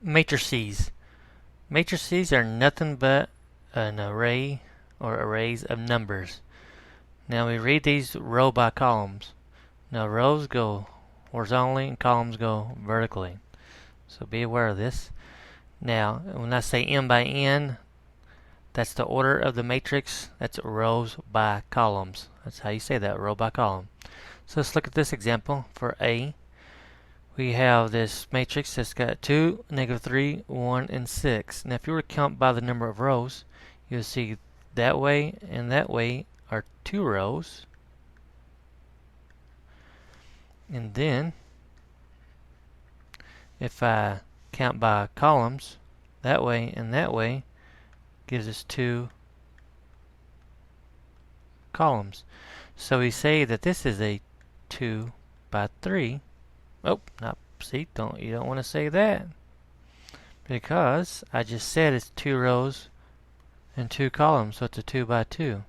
Matrices. Matrices are nothing but an array or arrays of numbers. Now we read these row by columns. Now rows go horizontally and columns go vertically. So be aware of this. Now when I say m by n, that's the order of the matrix. That's rows by columns. That's how you say that, row by column. So let's look at this example for A. We have this matrix that's got 2, -3, 1, and 6. Now if you were to count by the number of rows, you'll see that way and that way are 2 rows. And then if I count by columns, that way and that way gives us 2 columns. So we say that this is a 2 by 3. Oh, not see, you don't want to say that, because I just said it's 2 rows and 2 columns, so it's a 2 by 2.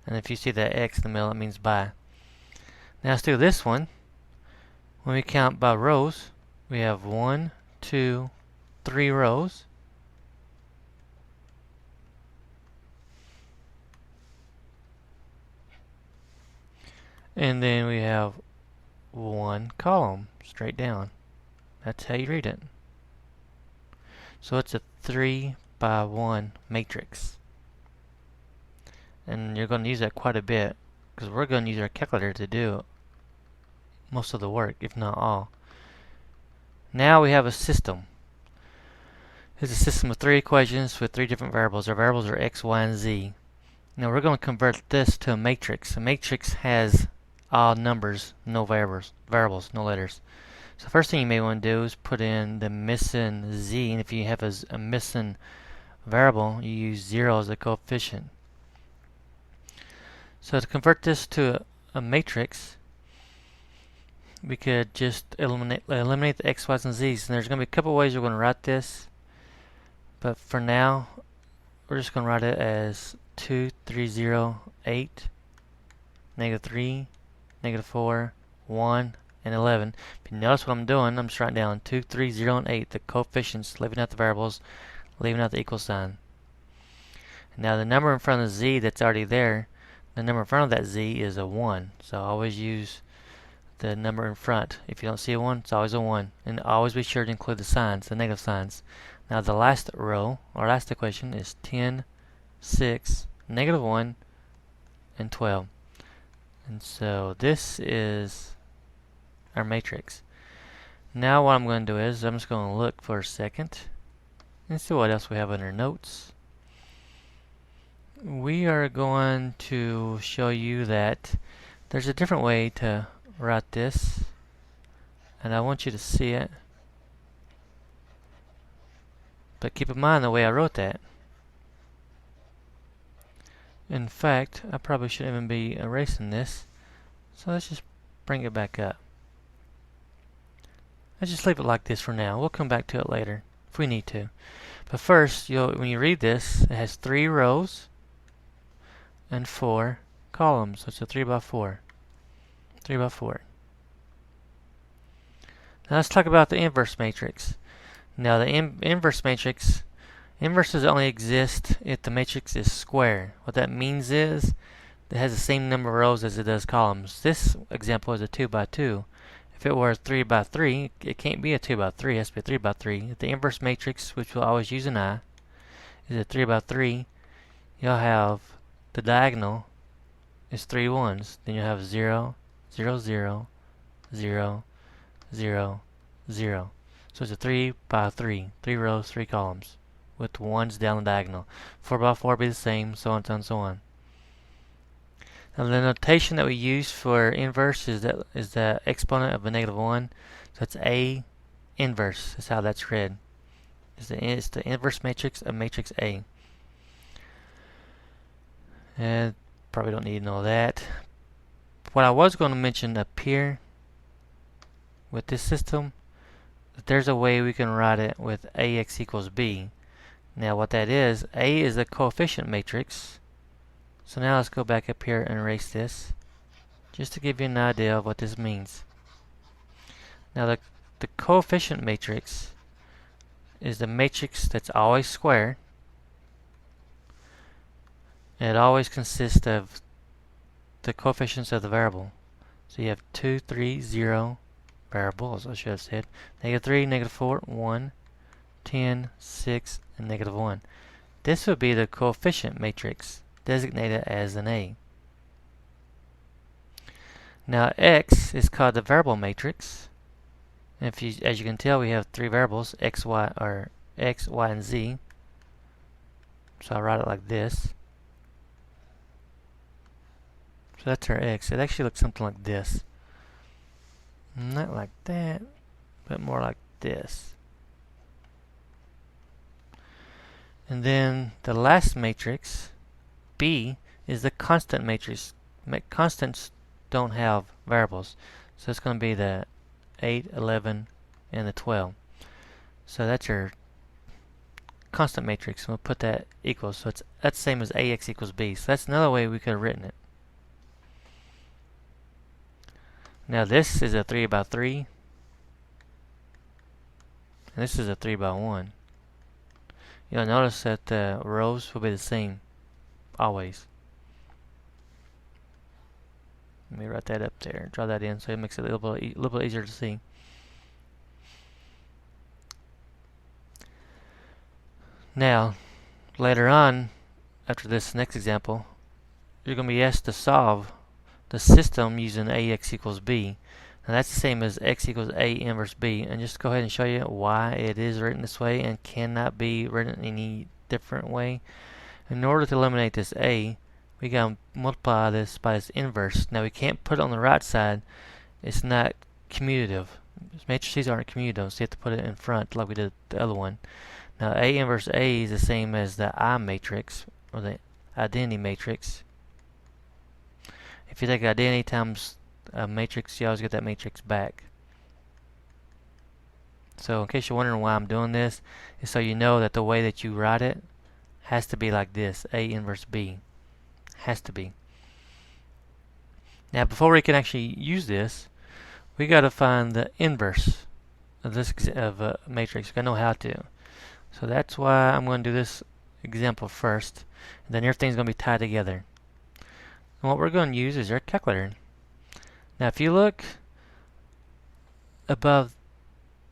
And if you see that X in the middle, it means by. Now let's do this one. When we count by rows, we have 1, 2, 3 rows. And then we have 1 column straight down. That's how you read it. So it's a 3 by 1 matrix. And you're going to use that quite a bit, because we're going to use our calculator to do most of the work, if not all. Now we have a system. It's a system of 3 equations with 3 different variables. Our variables are x, y, and z. Now we're going to convert this to a matrix. A matrix has all numbers, no variables, no letters. So the first thing you may want to do is put in the missing z, and if you have a missing variable, you use 0 as a coefficient. So to convert this to a matrix, we could just eliminate the x, y's, and z's. And there's going to be a couple ways we're going to write this, but for now, we're just going to write it as 2, 3, 0, 8, -3, -4, 1, and 11. If you notice what I'm doing, I'm just writing down 2, 3, 0, and 8, the coefficients, leaving out the variables, leaving out the equal sign. Now the number in front of the z that's already there, the number in front of that z is a 1. So always use the number in front. If you don't see a 1, it's always a 1. And always be sure to include the signs, the negative signs. Now the last row, or last equation, is 10, 6, -1, and 12. And so this is our matrix. Now what I'm going to do is I'm just going to look for a second and see what else we have in our notes. We are going to show you that there's a different way to write this, and I want you to see it. But keep in mind the way I wrote that. In fact, I probably shouldn't even be erasing this. So let's just bring it back up. Let's just leave it like this for now. We'll come back to it later if we need to. But first, when you read this, it has 3 rows and 4 columns. So it's a 3 by 4. 3 by 4. Now let's talk about the inverse matrix. Now the inverse matrix, inverses only exist if the matrix is square. What that means is it has the same number of rows as it does columns. This example is a 2 by 2. If it were a 3 by 3, it can't be a 2 by 3. It has to be a 3 by 3. If the inverse matrix, which we'll always use an I, is a 3 by 3, you'll have the diagonal is 3 ones. Then you'll have 0, 0, 0, 0, 0, 0. So it's a 3 by 3. 3 rows, 3 columns, with ones down the diagonal. 4 by 4 be the same, so on and so on. Now the notation that we use for inverse is the exponent of a -1. So it's A inverse. That's how that's read. It's the inverse matrix of matrix A. And probably don't need to know that. What I was going to mention up here with this system, that there's a way we can write it with AX equals B. Now what that is, A is a coefficient matrix. So now let's go back up here and erase this, just to give you an idea of what this means. Now the coefficient matrix is the matrix that's always square. And it always consists of the coefficients of the variable. So you have 2, 3, 0 variables, I should have said. -3, -4, 1, 10, 6, and -1. This would be the coefficient matrix designated as an A. Now X is called the variable matrix. And if you, as you can tell, we have three variables, X, Y, or X, Y, and Z. So I'll write it like this. So that's our X. It actually looks something like this. Not like that, but more like this. And then the last matrix, B, is the constant matrix. Constants don't have variables. So it's going to be the 8, 11, and the 12. So that's your constant matrix. We'll put that equals. So that's the same as AX equals B. So that's another way we could have written it. Now this is a 3 by 3. And this is a 3 by 1. You'll notice that the rows will be the same. Always. Let me write that up there. Draw that in so it makes it a little bit easier to see. Now, later on, after this next example, you're going to be asked to solve the system using AX equals B. Now that's the same as X equals A inverse B. And just go ahead and show you why it is written this way and cannot be written any different way. In order to eliminate this A, we got to multiply this by its inverse. Now we can't put it on the right side. It's not commutative. Matrices aren't commutative, so you have to put it in front like we did the other one. Now A inverse A is the same as the I matrix, or the identity matrix. If you take identity times a matrix, you always get that matrix back. So in case you're wondering why I'm doing this, is so you know that the way that you write it has to be like this, A inverse B. Has to be. Now before we can actually use this, we got to find the inverse of this matrix. We got to know how to. So that's why I'm going to do this example first, and then everything's going to be tied together. And what we're going to use is our calculator. Now if you look above,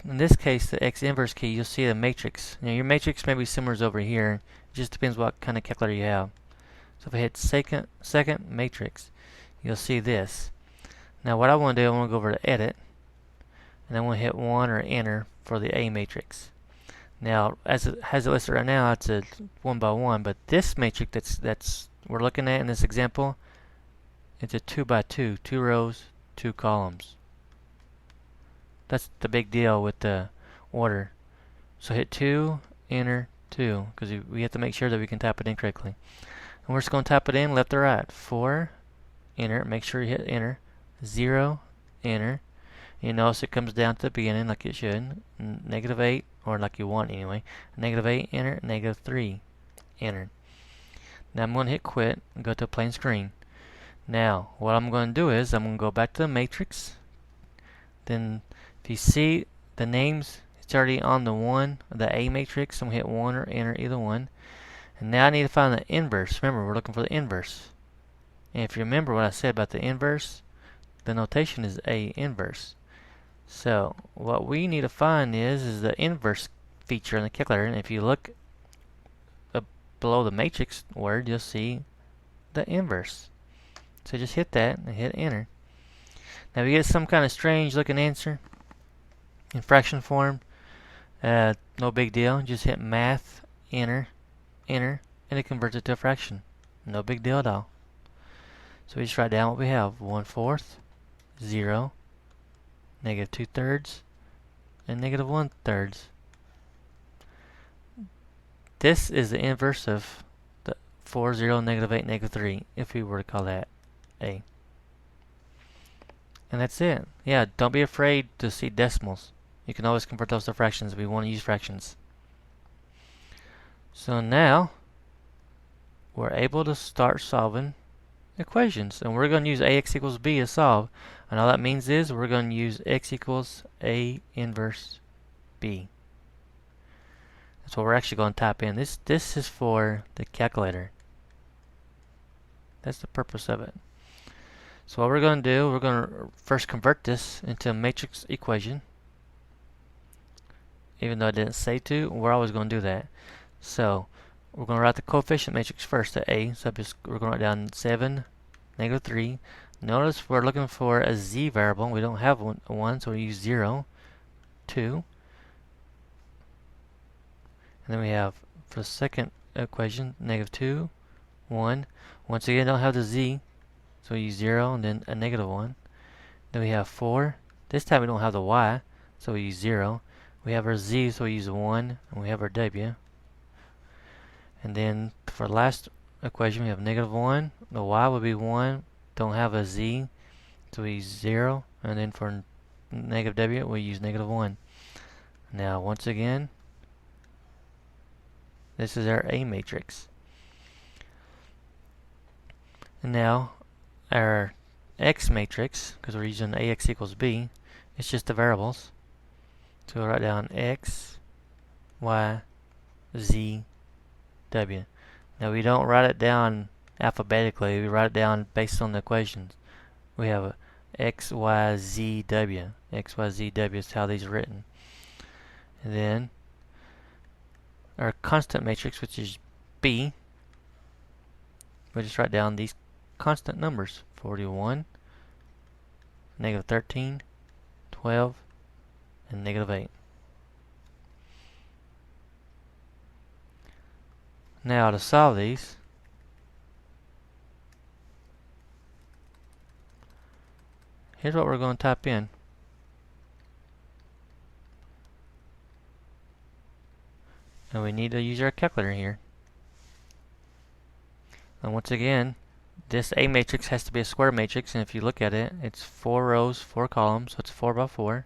in this case the X inverse key, you'll see the matrix. Now your matrix may be similar as over here. It just depends what kind of calculator you have. So if I hit second matrix, you'll see this. Now what I want to do, I want to go over to edit, and I want to hit 1 or enter for the A matrix. Now as it has it listed right now, it's a 1 by 1, but this matrix that's we're looking at in this example, it's a 2 by 2, 2 rows, 2 columns. That's the big deal with the order. So hit 2, enter 2, because we have to make sure that we can type it in correctly. And we're just going to type it in left or right. 4, enter, make sure you hit enter. 0, enter. You notice it comes down to the beginning like it should. -8, or like you want anyway. -8, enter. -3, enter. Now I'm going to hit quit and go to a plain screen. Now what I'm going to do is I'm going to go back to the matrix. Then if you see the names, it's already on the 1, the A matrix. I'm going to hit 1 or enter, either one. And now I need to find the inverse. Remember, we're looking for the inverse. And if you remember what I said about the inverse, the notation is A inverse. So what we need to find is the inverse feature in the calculator. And if you look below the matrix word, you'll see the inverse. So just hit that and hit enter. Now we get some kind of strange looking answer in fraction form. No big deal. Just hit math, enter, enter, and it converts it to a fraction. No big deal at all. So we just write down what we have. 1/4, 0, -2/3, and -1/3. This is the inverse of the 4, 0, -8, -3, if we were to call that A. And that's it. Yeah, don't be afraid to see decimals. You can always convert those to fractions. We want to use fractions. So now we're able to start solving equations, and we're going to use AX equals B to solve. And all that means is we're going to use X equals A inverse B. That's what we're actually going to type in. This is for the calculator. That's the purpose of it. So what we're going to do, we're going to first convert this into a matrix equation. Even though I didn't say to, we're always going to do that. So we're going to write the coefficient matrix first to A. So we're going to write down 7, negative 3. Notice we're looking for a z variable. We don't have one, so we use 0, 2. And then we have, for the second equation, negative 2, 1. Once again, don't have the z, so we use 0 and then a negative 1. Then we have 4. This time we don't have the y, so we use 0. We have our z, so we use 1, and we have our w. And then for the last equation, we have negative 1. The y will be 1. Don't have a z, so we use 0. And then for negative w, we use negative 1. Now, once again, this is our A matrix. And now, our X matrix, because we're using AX equals B, it's just the variables. So we'll write down X, Y, Z, W. Now we don't write it down alphabetically, we write it down based on the equations. We have a X, Y, Z, W. X, Y, Z, W is how these are written. And then our constant matrix, which is B, we just write down these constant numbers: 41, negative 13, 12, and negative 8. Now to solve these, here's what we're going to type in. And we need to use our calculator here. And once again, this A matrix has to be a square matrix, and if you look at it, it's 4 rows, 4 columns, so it's 4 by 4.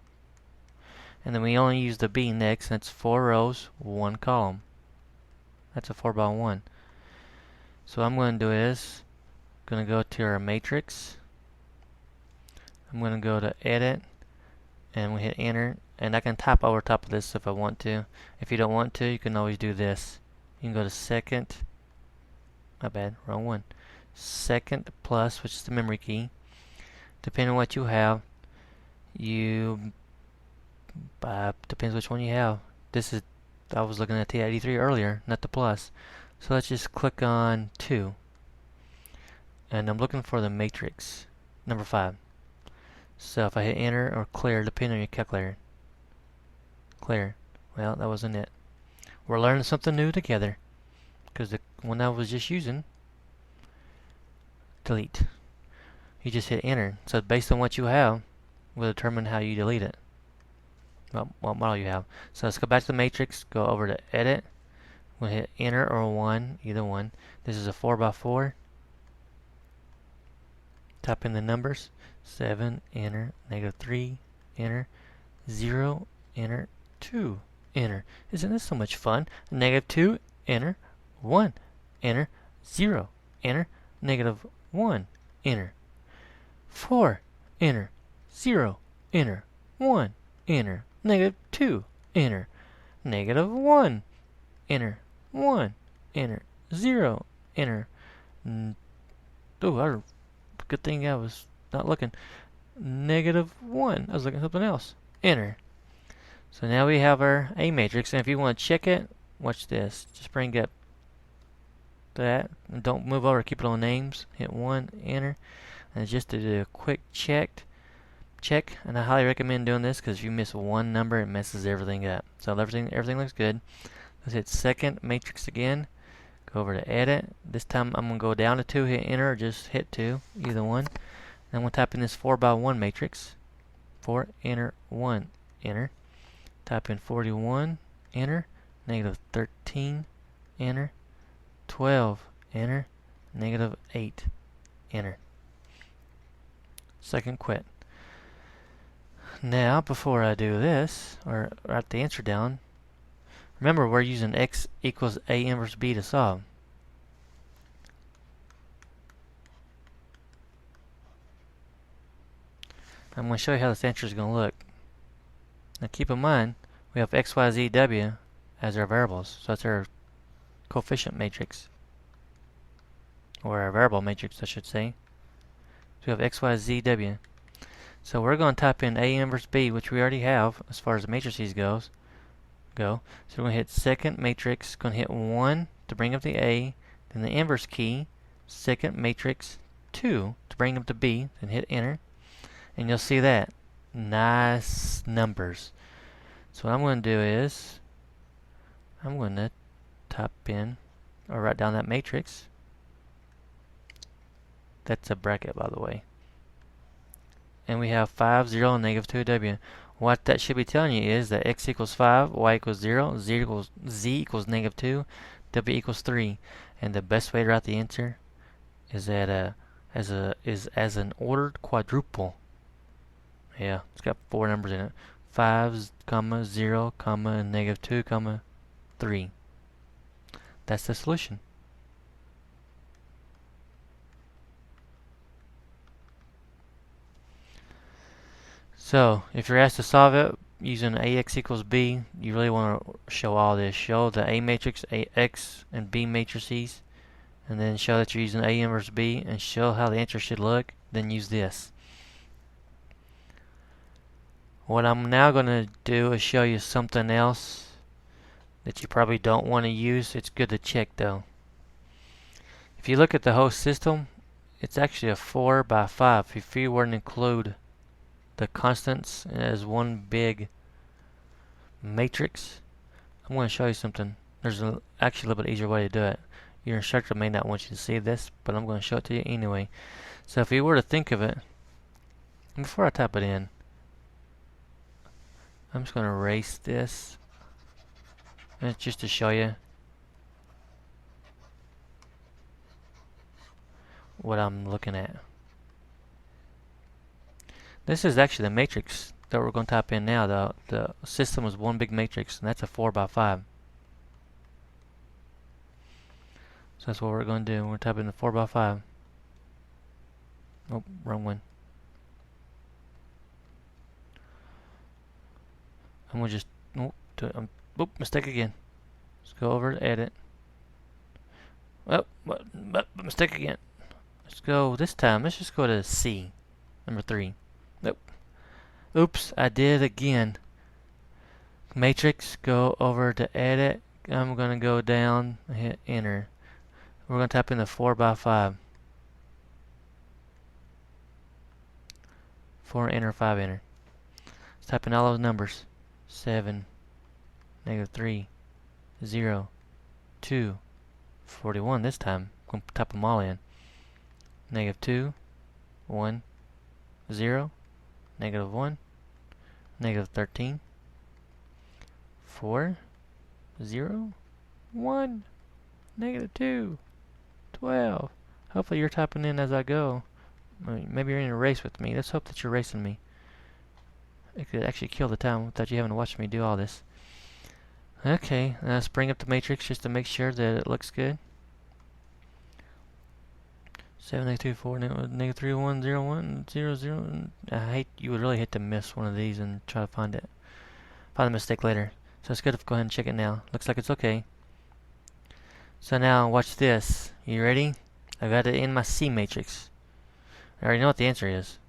And then we only use the B next, and it's 4 rows, 1 column. That's a 4 by 1. So what I'm going to do is, I'm going to go to our matrix. I'm going to go to Edit, and we hit Enter. And I can type over top of this if I want to. If you don't want to, you can always do this. You can go to second, my bad, wrong one. Second plus, which is the memory key. Depending on what you have, depends which one you have. This is, I was looking at T83 earlier, not the plus. So let's just click on 2. And I'm looking for the matrix, number 5. So if I hit enter or clear, depending on your calculator. Clear. Well, that wasn't it. We're learning something new together. Because the one I was just using, delete. You just hit enter. So based on what you have, will determine how you delete it. What model you have. So let's go back to the matrix, go over to edit. We'll hit enter or 1, either one. This is a 4 by 4. Type in the numbers. 7, enter, negative 3, enter, 0, enter, 2, enter. Isn't this so much fun? Negative 2, enter, 1, enter, 0, enter, negative 1, enter, 4, enter, 0, enter, 1, enter, negative 2, enter, negative 1, enter, 1, enter, 0, enter. Oh, good thing I was not looking. Negative 1. I was looking at something else. Enter. So now we have our A matrix, and if you want to check it, watch this. Just bring up that. And don't move over. Keep it on names. Hit 1. Enter. And just to do a quick check. And I highly recommend doing this because if you miss one number, it messes everything up. So everything looks good. Let's hit second matrix again. Go over to edit. This time I'm going to go down to 2. Hit enter or just hit 2. Either one. Then we'll type in this 4 by 1 matrix. 4, enter, 1, enter. Type in 41, enter. Negative 13, enter. 12, enter. Negative 8, enter. Second quit. Now, before I do this, or write the answer down, remember we're using x equals a inverse b to solve. I'm going to show you how this answer is going to look. Now keep in mind, we have x, y, z, w as our variables. So that's our coefficient matrix, or our variable matrix, I should say. So we have x, y, z, w. So we're going to type in A inverse B, which we already have as far as the matrices goes. So we're going to hit second matrix, going to hit 1 to bring up the A, then the inverse key, second matrix 2 to bring up the B, then hit enter. And you'll see that. Nice numbers. So what I'm going to do is, I'm going to type in, or write down that matrix. That's a bracket, by the way. And we have 5, 0, and negative 2w. What that should be telling you is that x equals 5, y equals 0, z equals negative 2, w equals 3. And the best way to write the answer is as an ordered quadruple. Yeah, it's got 4 numbers in it. 5, 0, and negative 2, 3. That's the solution. So, if you're asked to solve it using AX equals B, you really want to show all this. Show the A matrix, X, and B matrices, and then show that you're using A inverse B, and show how the answer should look, then use this. What I'm now going to do is show you something else that you probably don't want to use. It's good to check though. If you look at the whole system, it's actually a 4 by 5 if you were to include the constants as one big matrix. I'm going to show you something. There's actually a little bit easier way to do it. Your instructor may not want you to see this, but I'm going to show it to you anyway. So if you were to think of it, before I type it in, I'm just going to erase this. And it's just to show you what I'm looking at. This is actually the matrix that we're going to type in now. The system is one big matrix, and that's a 4 by 5. So that's what we're going to do. We're going to type in the 4 by 5. Oh, wrong one. I'm going to just, mistake again. Let's go over to edit. Oh, mistake again. Let's go this time. Let's just go to C, number 3. Nope. Oops, I did again. Matrix, go over to edit. I'm going to go down and hit enter. We're going to type in the 4 by 5. 4 enter, 5 enter. Let's type in all those numbers. 7, negative 3, 0, 2, 41 this time. I'm going to type them all in. Negative 2, 1, 0, negative 1, negative 13, 4, 0, 1, negative 2, 12. Hopefully you're typing in as I go. Maybe you're in a race with me. Let's hope that you're racing me. It could actually kill the time without you having to watch me do all this. Okay, let's bring up the matrix just to make sure that it looks good. 7, negative 2, 4, negative 3, 1, 0, 1, 0, 0. You would really hate to miss one of these and try to find the mistake later. So it's good to go ahead and check it now. Looks like it's okay. So now watch this. You ready? I've got it in my C matrix. I already know what the answer is.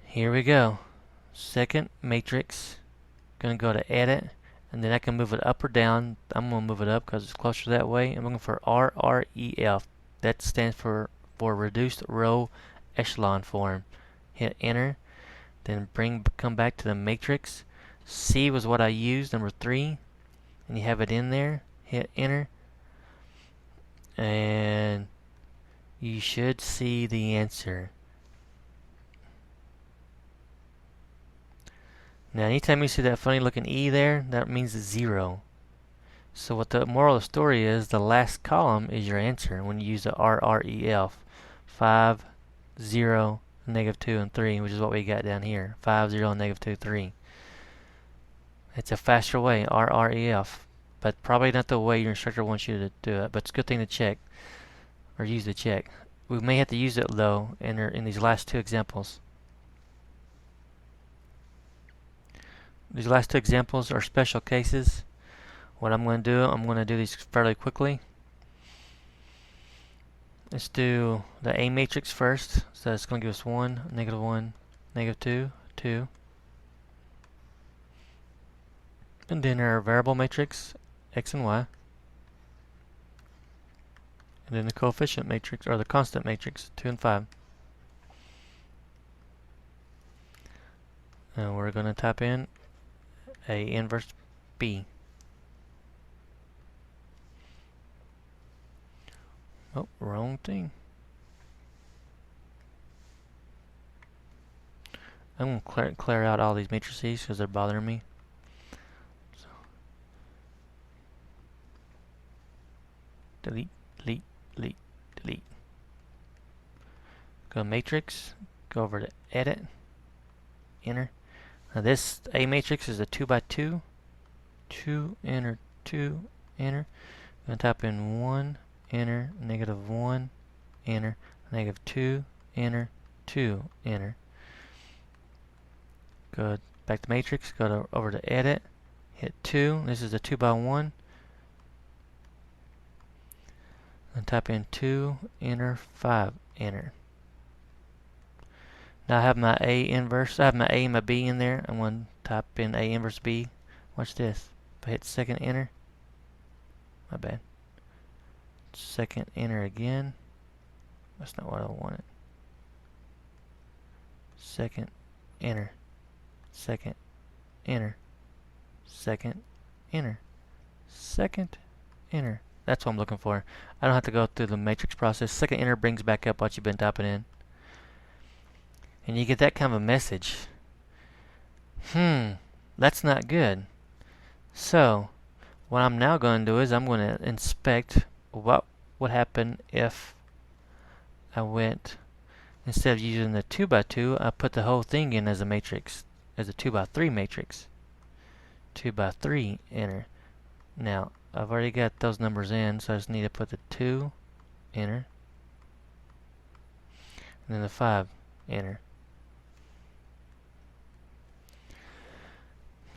Here we go. Second matrix. Gonna go to edit, and then I can move it up or down. I'm gonna move it up because it's closer that way. I'm looking for RREF. That stands for reduced row echelon form. Hit enter, then come back to the matrix. C was what I used, number 3, and you have it in there. Hit enter, and you should see the answer. Now anytime you see that funny looking E there, that means 0. So what the moral of the story is, the last column is your answer when you use the RREF. 5, 0, negative 2, and 3, which is what we got down here. 5, 0, negative 2, 3. It's a faster way, RREF. But probably not the way your instructor wants you to do it. But it's a good thing to check, or use to check. We may have to use it though in these last 2 examples. These last two examples are special cases. What I'm going to do, I'm going to do these fairly quickly. Let's do the A matrix first. So it's going to give us 1, negative 2, 2. And then our variable matrix, x and y. And then the coefficient matrix, or the constant matrix, 2 and 5. And we're going to type in A inverse B. Oh, wrong thing. I'm going to clear out all these matrices because they're bothering me. So, delete, delete, delete, delete. Go to matrix, go over to edit, enter. Now this A matrix is a 2 by 2. 2, enter, 2, enter. I'm going to type in 1, enter, negative 1, enter, negative 2, enter, 2, enter. Go back to matrix, go over to edit, hit 2. This is a 2 by 1. And type in 2, enter, 5, enter. Now I have my A inverse, I have my A and my B in there. I'm going to type in A inverse B. Watch this. If I hit second enter, my bad. Second enter again. That's not what I wanted. Second enter. Second enter. Second enter. Second enter. That's what I'm looking for. I don't have to go through the matrix process. Second enter brings back up what you've been typing in. And you get that kind of a message. That's not good. So, what I'm now going to do is I'm going to inspect what would happen if I went, instead of using the 2 by 2, I put the whole thing in as a matrix, as a 2 by 3 matrix. 2 by 3, enter. Now, I've already got those numbers in, so I just need to put the 2, enter. And then the 5, enter.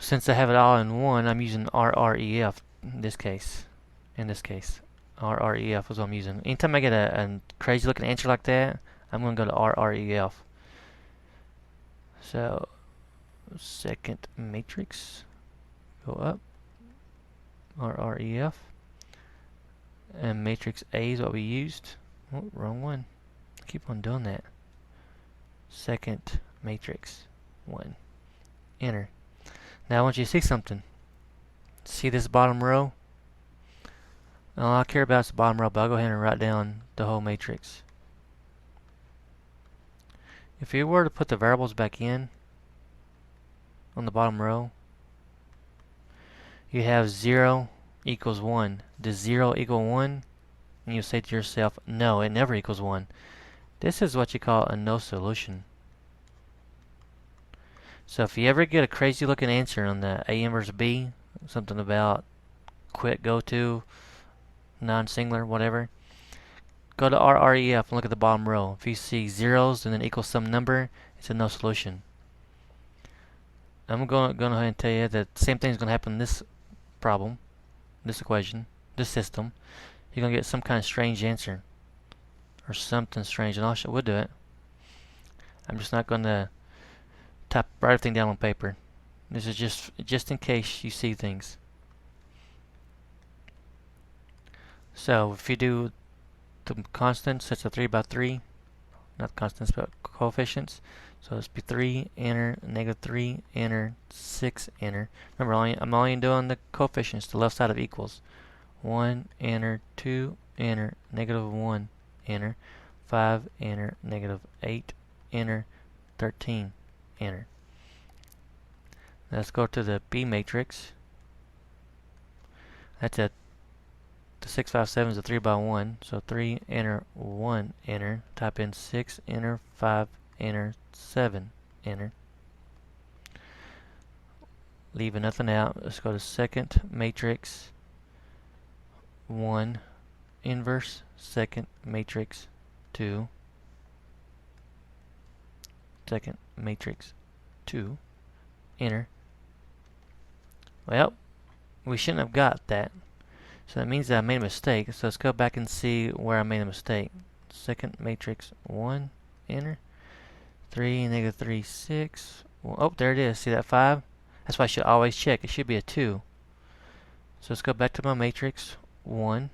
Since I have it all in one, I'm using RREF in this case. RREF is what I'm using. Anytime I get a crazy looking answer like that, I'm going to go to RREF. So, second matrix, go up, RREF, and matrix A is what we used. Oh, wrong one. I keep on doing that. Second matrix, 1, enter. Now I want you to see something. See this bottom row? All I care about is the bottom row, but I'll go ahead and write down the whole matrix. If you were to put the variables back in on the bottom row, you have 0 equals 1. Does 0 equal 1? And you say to yourself, no, it never equals 1. This is what you call a no solution. So if you ever get a crazy looking answer on the A inverse B, something about quit, go to, non-singular, whatever, go to RREF and look at the bottom row. If you see zeros and then equals some number, it's a no solution. I'm going to go ahead and tell you that the same thing is going to happen in this problem, this equation, this system. You're going to get some kind of strange answer or something strange, and we'll do it. I'm just not going to write everything down on paper. This is just in case you see things. So if you do the constants, that's a 3 by 3, not constants but coefficients. So it's be 3, enter, negative 3, enter, 6, enter. Remember, I'm only doing the coefficients, the left side of equals. 1, enter, 2, enter, negative 1, enter, 5, enter, negative 8, enter, 13, enter. Let's go to the B matrix. That's the 6, 5, 7 is a 3 by 1. So 3, enter, 1, enter. Type in 6, enter, 5, enter, 7, enter. Leaving nothing out. Let's go to second matrix 1, inverse, second matrix 2, second matrix 2, enter. Well, we shouldn't have got that. So that means that I made a mistake. So let's go back and see where I made a mistake. Second matrix 1, enter. 3, negative 3, 6. Well, oh, there it is. See that 5? That's why I should always check. It should be a 2. So let's go back to my matrix 1.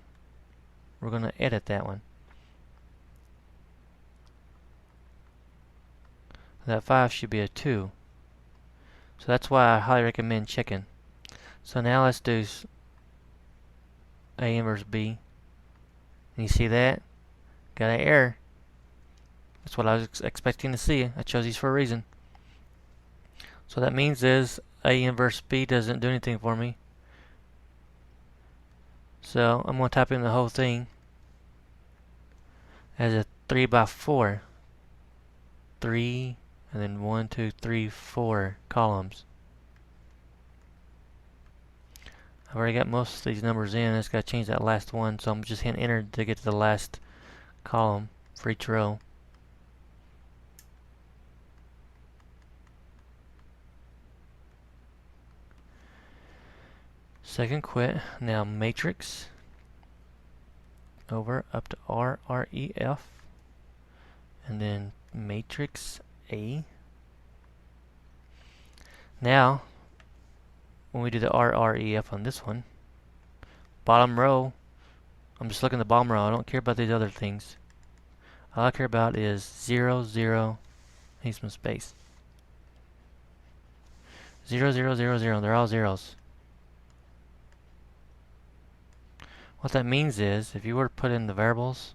We're going to edit that one. That 5 should be a 2. So that's why I highly recommend checking. So now let's do A inverse B. And you see that? Got an error. That's what I was expecting to see. I chose these for a reason. So that means is A inverse B doesn't do anything for me. So I'm going to type in the whole thing as a 3 by 4. 3 and then 1, 2, 3, 4 columns. I've already got most of these numbers in. I just got to change that last one, so I'm just hitting enter to get to the last column for each row. Second quit. Now matrix over up to RREF and then matrix A. Now when we do the RREF on this one, bottom row, I'm just looking at the bottom row. I don't care about these other things. All I care about is 0, 0, need some space. 0, 0, 0, 0. They're all zeros. What that means is, if you were to put in the variables,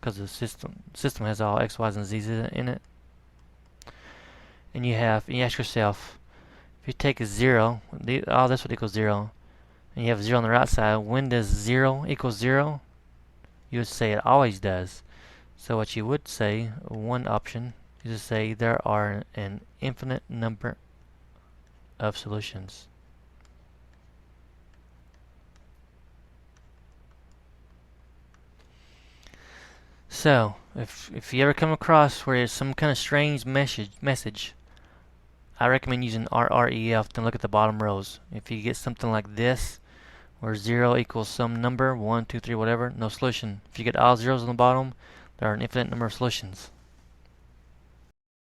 because the system has all x, y's, and z's in it, and you ask yourself, if you take a 0, all this would equal 0, and you have 0 on the right side, when does 0 equal 0? You would say it always does. So what you would say, one option, is to say there are an infinite number of solutions. So, if you ever come across where there's some kind of strange message, I recommend using RREF, then look at the bottom rows. If you get something like this, where 0 equals some number, 1, 2, 3, whatever, no solution. If you get all zeros on the bottom, there are an infinite number of solutions.